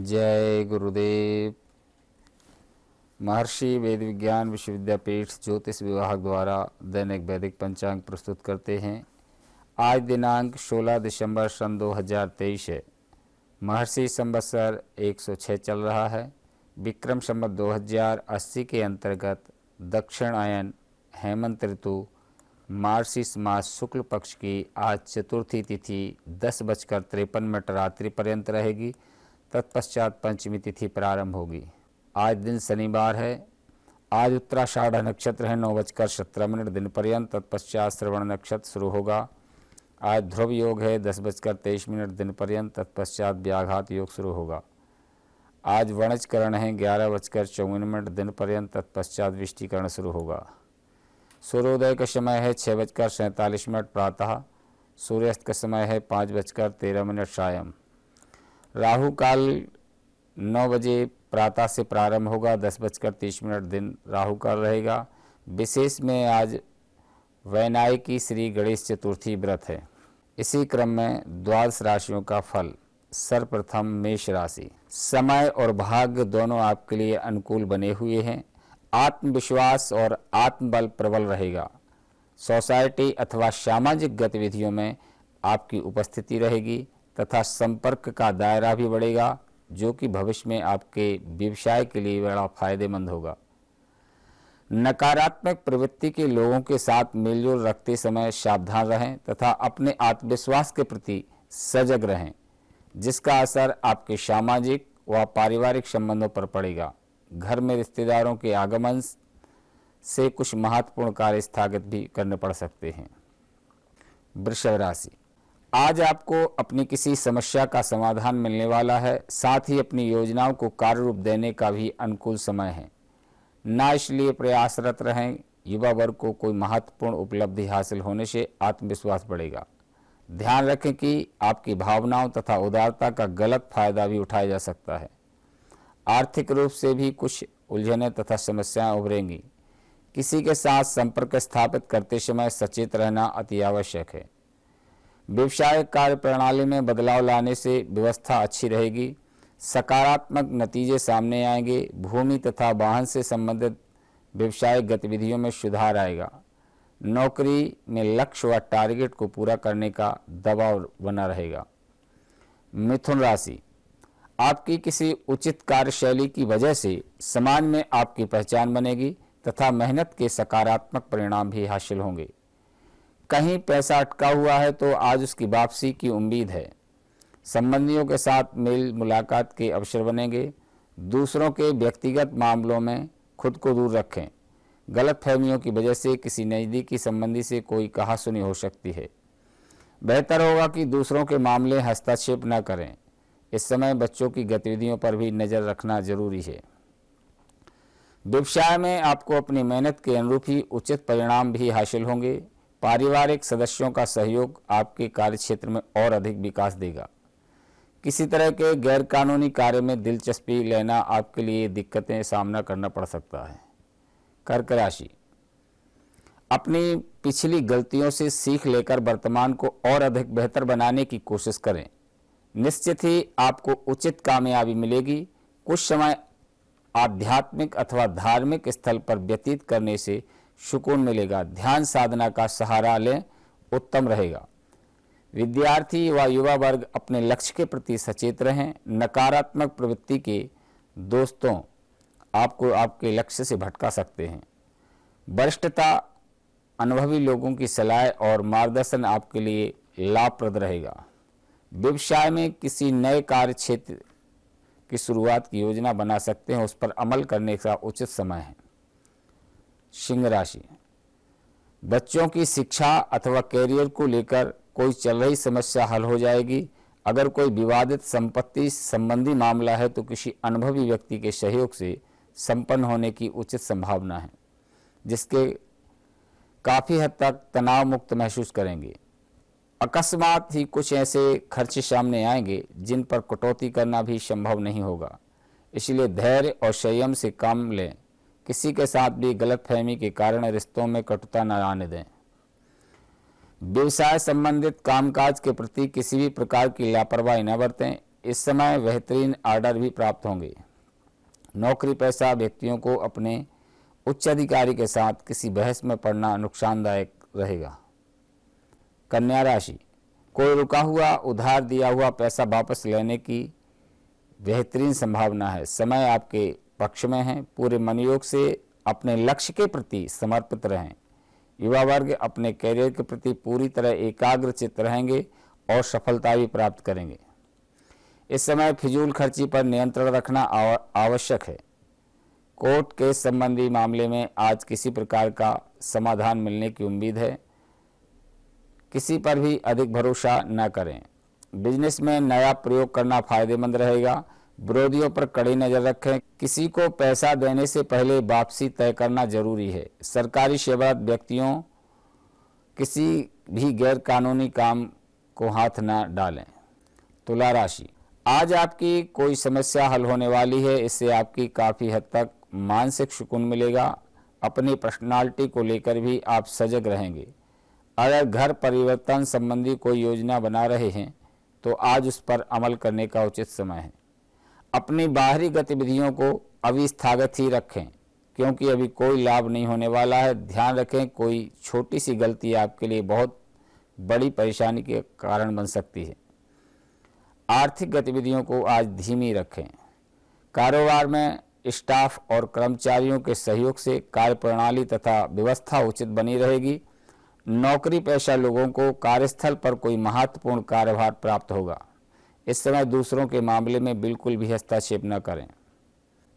जय गुरुदेव। महर्षि वेद विज्ञान विश्वविद्यापीठ ज्योतिष विभाग द्वारा दैनिक वैदिक पंचांग प्रस्तुत करते हैं। आज दिनांक 16 दिसंबर सन 2023 है। महर्षि संवत्सर 106 चल रहा है। विक्रम संवत 2080 के अंतर्गत दक्षिणायन हेमंत ऋतु मार्गशीर्ष मास शुक्ल पक्ष की आज चतुर्थी तिथि 10:53 रात्रि पर्यंत रहेगी। तत्पश्चात पंचमी तिथि प्रारंभ होगी। आज दिन शनिवार है। आज उत्तराषाढ़ नक्षत्र है 9:17 दिन पर्यंत। तत्पश्चात श्रवण नक्षत्र शुरू होगा। आज ध्रुव योग है 10:23 दिन पर्यंत। तत्पश्चात व्याघात योग शुरू होगा। आज वणजकरण है 11:54 दिन पर्यंत। तत्पश्चात विष्टिकरण शुरू होगा। सूर्योदय का समय है 6:47 प्रातः। सूर्यास्त का समय है 5:13 सायं। राहु काल 9 बजे प्रातः से प्रारंभ होगा। 10:30 दिन राहु काल रहेगा। विशेष में आज वैनायकी श्री गणेश चतुर्थी व्रत है। इसी क्रम में द्वादश राशियों का फल। सर्वप्रथम मेष राशि। समय और भाग्य दोनों आपके लिए अनुकूल बने हुए हैं। आत्मविश्वास और आत्मबल प्रबल रहेगा। सोसाइटी अथवा सामाजिक गतिविधियों में आपकी उपस्थिति रहेगी तथा संपर्क का दायरा भी बढ़ेगा, जो कि भविष्य में आपके व्यवसाय के लिए बड़ा फायदेमंद होगा। नकारात्मक प्रवृत्ति के लोगों के साथ मेलजोल रखते समय सावधान रहें तथा अपने आत्मविश्वास के प्रति सजग रहें, जिसका असर आपके सामाजिक व पारिवारिक संबंधों पर पड़ेगा। घर में रिश्तेदारों के आगमन से कुछ महत्वपूर्ण कार्य स्थगित भी करने पड़ सकते हैं। वृषभ राशि। आज आपको अपनी किसी समस्या का समाधान मिलने वाला है। साथ ही अपनी योजनाओं को कार्य रूप देने का भी अनुकूल समय है। ना इसलिए प्रयासरत रहें। युवा वर्ग को कोई महत्वपूर्ण उपलब्धि हासिल होने से आत्मविश्वास बढ़ेगा। ध्यान रखें कि आपकी भावनाओं तथा उदारता का गलत फायदा भी उठाया जा सकता है। आर्थिक रूप से भी कुछ उलझनें तथा समस्याएं उभरेंगी। किसी के साथ संपर्क स्थापित करते समय सचेत रहना अति आवश्यक है। व्यवसायिक कार्य प्रणाली में बदलाव लाने से व्यवस्था अच्छी रहेगी। सकारात्मक नतीजे सामने आएंगे। भूमि तथा वाहन से संबंधित व्यवसायिक गतिविधियों में सुधार आएगा। नौकरी में लक्ष्य व टारगेट को पूरा करने का दबाव बना रहेगा। मिथुन राशि। आपकी किसी उचित कार्यशैली की वजह से समाज में आपकी पहचान बनेगी तथा मेहनत के सकारात्मक परिणाम भी हासिल होंगे। कहीं पैसा अटका हुआ है तो आज उसकी वापसी की उम्मीद है। संबंधियों के साथ मेल मुलाकात के अवसर बनेंगे। दूसरों के व्यक्तिगत मामलों में खुद को दूर रखें। गलतफहमियों की वजह से किसी नज़दीकी संबंधी से कोई कहासुनी हो सकती है। बेहतर होगा कि दूसरों के मामले हस्तक्षेप न करें। इस समय बच्चों की गतिविधियों पर भी नज़र रखना जरूरी है। व्यवसाय में आपको अपनी मेहनत के अनुरूप ही उचित परिणाम भी हासिल होंगे। पारिवारिक सदस्यों का सहयोग आपके कार्यक्षेत्र में और अधिक विकास देगा। किसी तरह के गैरकानूनी कार्य में दिलचस्पी लेना आपके लिए दिक्कतें सामना करना पड़ सकता है। कर्क राशि। अपनी पिछली गलतियों से सीख लेकर वर्तमान को और अधिक बेहतर बनाने की कोशिश करें। निश्चित ही आपको उचित कामयाबी मिलेगी। कुछ समय आध्यात्मिक अथवा धार्मिक स्थल पर व्यतीत करने से सुकून मिलेगा। ध्यान साधना का सहारा लें, उत्तम रहेगा। विद्यार्थी व युवा वर्ग अपने लक्ष्य के प्रति सचेत रहें। नकारात्मक प्रवृत्ति के दोस्तों आपको आपके लक्ष्य से भटका सकते हैं। वरिष्ठता, अनुभवी लोगों की सलाह और मार्गदर्शन आपके लिए लाभप्रद रहेगा। व्यवसाय में किसी नए कार्य क्षेत्र की शुरुआत की योजना बना सकते हैं। उस पर अमल करने का उचित समय है। सिंह राशि। बच्चों की शिक्षा अथवा कैरियर को लेकर कोई चल रही समस्या हल हो जाएगी। अगर कोई विवादित संपत्ति संबंधी मामला है तो किसी अनुभवी व्यक्ति के सहयोग से संपन्न होने की उचित संभावना है, जिसके काफ़ी हद तक तनाव मुक्त महसूस करेंगे। अकस्मात ही कुछ ऐसे खर्चे सामने आएंगे जिन पर कटौती करना भी संभव नहीं होगा। इसलिए धैर्य और संयम से काम लें। किसी के साथ भी गलतफहमी के कारण रिश्तों में कटुता न आने दें। व्यवसाय संबंधित कामकाज के प्रति किसी भी प्रकार की लापरवाही न बरतें। इस समय बेहतरीन ऑर्डर भी प्राप्त होंगे। नौकरी पेशा व्यक्तियों को अपने उच्च अधिकारी के साथ किसी बहस में पड़ना नुकसानदायक रहेगा। कन्या राशि, कोई रुका हुआ उधार दिया हुआ पैसा वापस लेने की बेहतरीन संभावना है। समय आपके पक्ष में है। पूरे मनोयोग से अपने लक्ष्य के प्रति समर्पित रहें। युवा वर्ग अपने कैरियर के प्रति पूरी तरह एकाग्रचित रहेंगे और सफलता भी प्राप्त करेंगे। इस समय फिजूल खर्ची पर नियंत्रण रखना आवश्यक है। कोर्ट केस संबंधी मामले में आज किसी प्रकार का समाधान मिलने की उम्मीद है। किसी पर भी अधिक भरोसा न करें। बिजनेस में नया प्रयोग करना फायदेमंद रहेगा। विरोधियों पर कड़ी नजर रखें। किसी को पैसा देने से पहले वापसी तय करना जरूरी है। सरकारी सेवारत व्यक्तियों किसी भी गैर कानूनी काम को हाथ न डालें। तुला राशि, आज आपकी कोई समस्या हल होने वाली है। इससे आपकी काफ़ी हद तक मानसिक सुकून मिलेगा। अपनी पर्सनालिटी को लेकर भी आप सजग रहेंगे। अगर घर परिवर्तन संबंधी कोई योजना बना रहे हैं तो आज उस पर अमल करने का उचित समय है। अपनी बाहरी गतिविधियों को अभी स्थगित ही रखें क्योंकि अभी कोई लाभ नहीं होने वाला है। ध्यान रखें, कोई छोटी सी गलती आपके लिए बहुत बड़ी परेशानी के कारण बन सकती है। आर्थिक गतिविधियों को आज धीमी रखें। कारोबार में स्टाफ और कर्मचारियों के सहयोग से कार्यप्रणाली तथा व्यवस्था उचित बनी रहेगी। नौकरी पेशा लोगों को कार्यस्थल पर कोई महत्वपूर्ण कार्यभार प्राप्त होगा। इस समय दूसरों के मामले में बिल्कुल भी हस्तक्षेप न करें।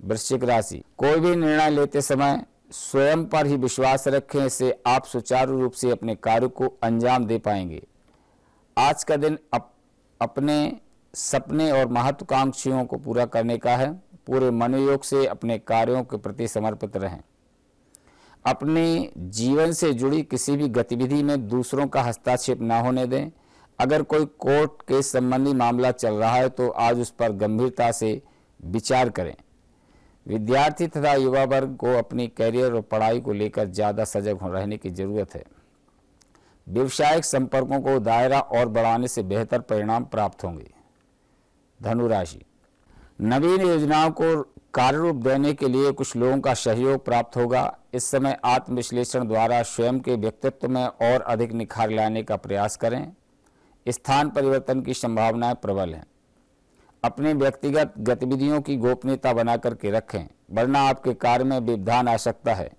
वृश्चिक राशि, कोई भी निर्णय लेते समय स्वयं पर ही विश्वास रखें। इससे आप सुचारू रूप से अपने कार्य को अंजाम दे पाएंगे। आज का दिन अपने सपने और महत्वाकांक्षियों को पूरा करने का है। पूरे मनोयोग से अपने कार्यों के प्रति समर्पित रहें। अपने जीवन से जुड़ी किसी भी गतिविधि में दूसरों का हस्तक्षेप न होने दें। अगर कोई कोर्ट के संबंधी मामला चल रहा है तो आज उस पर गंभीरता से विचार करें। विद्यार्थी तथा युवा वर्ग को अपनी कैरियर और पढ़ाई को लेकर ज़्यादा सजग रहने की जरूरत है। व्यवसायिक संपर्कों को दायरा और बढ़ाने से बेहतर परिणाम प्राप्त होंगे। धनु राशि, नवीन योजनाओं को कार्य रूप देने के लिए कुछ लोगों का सहयोग प्राप्त होगा। इस समय आत्मविश्लेषण द्वारा स्वयं के व्यक्तित्व में और अधिक निखार लाने का प्रयास करें। स्थान परिवर्तन की संभावनाएं प्रबल हैं। अपने व्यक्तिगत गतिविधियों की गोपनीयता बना करके रखें, वरना आपके कार्य में व्यवधान आ सकता है।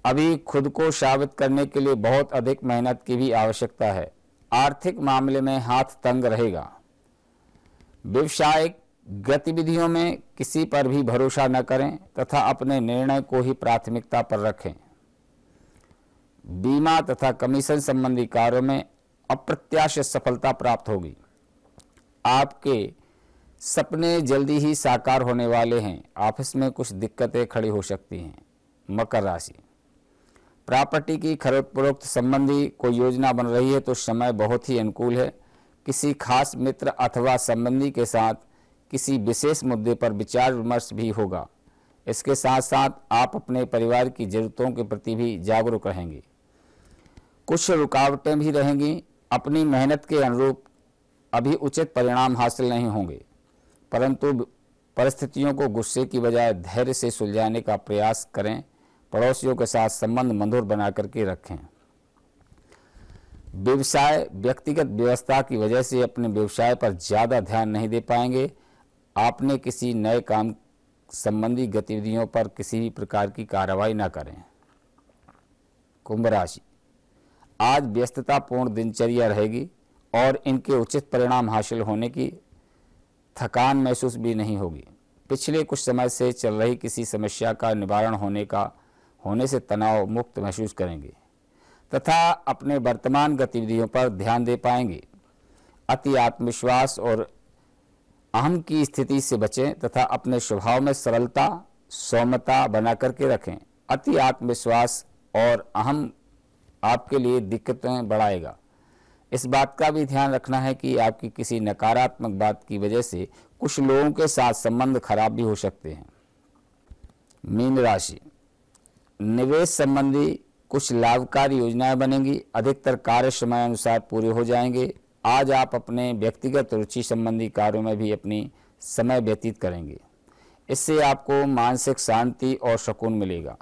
अभी खुद को साबित करने के लिए बहुत अधिक मेहनत की भी आवश्यकता है। आर्थिक मामले में हाथ तंग रहेगा। व्यवसायिक गतिविधियों में किसी पर भी भरोसा न करें तथा अपने निर्णय को ही प्राथमिकता पर रखें। बीमा तथा कमीशन संबंधी कार्यों में अप्रत्याशित सफलता प्राप्त होगी। आपके सपने जल्दी ही साकार होने वाले हैं। ऑफिस में कुछ दिक्कतें खड़ी हो सकती हैं। मकर राशि, प्रॉपर्टी की खरीद फरोख्त संबंधी कोई योजना बन रही है तो समय बहुत ही अनुकूल है। किसी खास मित्र अथवा संबंधी के साथ किसी विशेष मुद्दे पर विचार विमर्श भी होगा। इसके साथ साथ आप अपने परिवार की जरूरतों के प्रति भी जागरूक रहेंगे। कुछ रुकावटें भी रहेंगी। अपनी मेहनत के अनुरूप अभी उचित परिणाम हासिल नहीं होंगे, परंतु परिस्थितियों को गुस्से की बजाय धैर्य से सुलझाने का प्रयास करें। पड़ोसियों के साथ संबंध मधुर बना करके रखें। व्यवसाय व्यक्तिगत व्यवस्था की वजह से अपने व्यवसाय पर ज़्यादा ध्यान नहीं दे पाएंगे। आपने किसी नए काम संबंधी गतिविधियों पर किसी भी प्रकार की कार्रवाई न करें। कुंभ राशि, आज व्यस्ततापूर्ण दिनचर्या रहेगी और इनके उचित परिणाम हासिल होने की थकान महसूस भी नहीं होगी। पिछले कुछ समय से चल रही किसी समस्या का निवारण होने से तनाव मुक्त महसूस करेंगे तथा अपने वर्तमान गतिविधियों पर ध्यान दे पाएंगे। अति आत्मविश्वास और अहम की स्थिति से बचें तथा अपने स्वभाव में सरलता सौम्यता बना करके रखें। अति आत्मविश्वास और अहम आपके लिए दिक्कतें बढ़ाएगा। इस बात का भी ध्यान रखना है कि आपकी किसी नकारात्मक बात की वजह से कुछ लोगों के साथ संबंध खराब भी हो सकते हैं। मीन राशि, निवेश संबंधी कुछ लाभकारी योजनाएं बनेंगी। अधिकतर कार्य समय अनुसार पूरे हो जाएंगे। आज आप अपने व्यक्तिगत रुचि संबंधी कार्यों में भी अपनी समय व्यतीत करेंगे। इससे आपको मानसिक शांति और सुकून मिलेगा।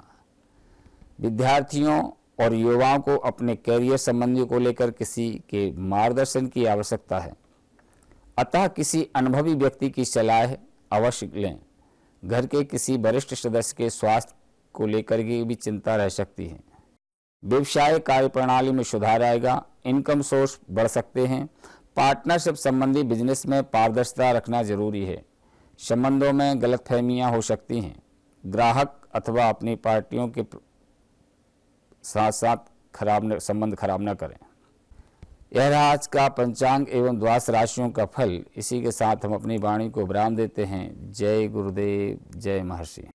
विद्यार्थियों और युवाओं को अपने कैरियर संबंधी को लेकर किसी के मार्गदर्शन की आवश्यकता है, अतः किसी अनुभवी व्यक्ति की सलाह अवश्य लें। घर के किसी वरिष्ठ सदस्य के स्वास्थ्य को लेकर के भी चिंता रह सकती है। व्यवसाय कार्यप्रणाली में सुधार आएगा, इनकम सोर्स बढ़ सकते हैं। पार्टनरशिप संबंधी बिजनेस में पारदर्शिता रखना जरूरी है। संबंधों में गलतफहमियां हो सकती हैं। ग्राहक अथवा अपनी पार्टियों के साथ साथ संबंध खराब न करें। यह रहा आज का पंचांग एवं द्वादश राशियों का फल। इसी के साथ हम अपनी वाणी को विराम देते हैं। जय गुरुदेव, जय महर्षि।